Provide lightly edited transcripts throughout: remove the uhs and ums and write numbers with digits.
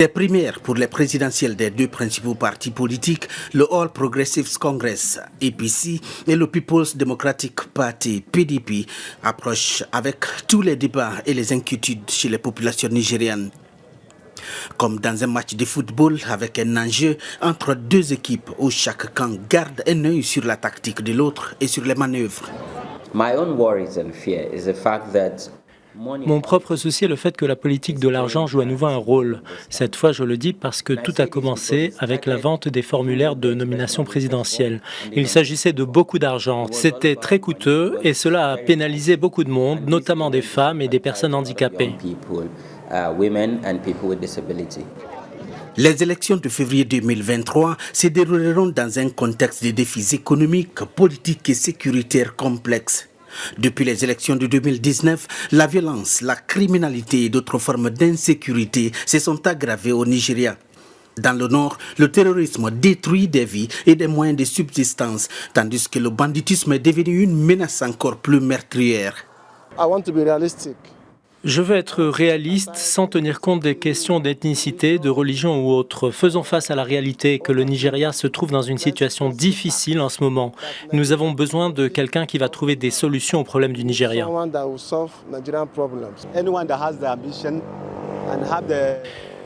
Des primaires pour les présidentielles des deux principaux partis politiques, le All Progressives Congress, APC, et le People's Democratic Party, PDP, approchent avec tous les débats et les inquiétudes chez les populations nigériennes. Comme dans un match de football avec un enjeu entre deux équipes où chaque camp garde un œil sur la tactique de l'autre et sur les manœuvres. Mon propre souci est le fait que la politique de l'argent joue à nouveau un rôle. Cette fois, je le dis parce que tout a commencé avec la vente des formulaires de nomination présidentielle. Il s'agissait de beaucoup d'argent. C'était très coûteux et cela a pénalisé beaucoup de monde, notamment des femmes et des personnes handicapées. Les élections de février 2023 se dérouleront dans un contexte de défis économiques, politiques et sécuritaires complexes. Depuis les élections de 2019, la violence, la criminalité et d'autres formes d'insécurité se sont aggravées au Nigeria. Dans le nord, le terrorisme détruit des vies et des moyens de subsistance, tandis que le banditisme est devenu une menace encore plus meurtrière. Je veux être réaliste sans tenir compte des questions d'ethnicité, de religion ou autre. Faisons face à la réalité que le Nigeria se trouve dans une situation difficile en ce moment. Nous avons besoin de quelqu'un qui va trouver des solutions aux problèmes du Nigeria.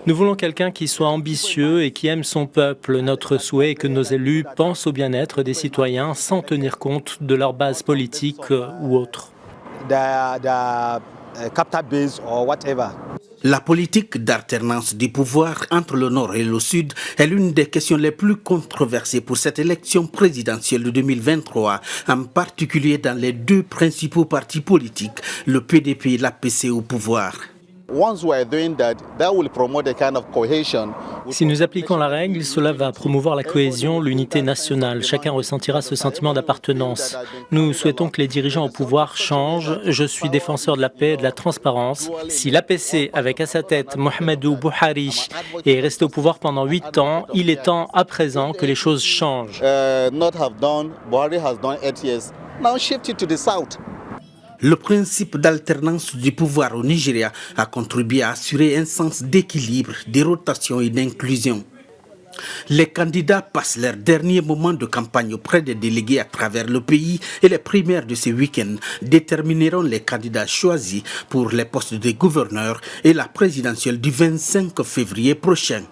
Nous voulons quelqu'un qui soit ambitieux et qui aime son peuple. Notre souhait est que nos élus pensent au bien-être des citoyens sans tenir compte de leur base politique ou autre. La politique d'alternance du pouvoir entre le Nord et le Sud est l'une des questions les plus controversées pour cette élection présidentielle de 2023, en particulier dans les deux principaux partis politiques, le PDP et l'APC au pouvoir. Si nous appliquons la règle, cela va promouvoir la cohésion, l'unité nationale. Chacun ressentira ce sentiment d'appartenance. Nous souhaitons que les dirigeants au pouvoir changent. Je suis défenseur de la paix et de la transparence. Si l'APC, avec à sa tête Muhammadu Buhari, est resté au pouvoir pendant 8 ans, il est temps à présent que les choses changent. Le principe d'alternance du pouvoir au Nigeria a contribué à assurer un sens d'équilibre, de rotation et d'inclusion. Les candidats passent leurs derniers moments de campagne auprès des délégués à travers le pays et les primaires de ce week-end détermineront les candidats choisis pour les postes de gouverneur et la présidentielle du 25 février prochain.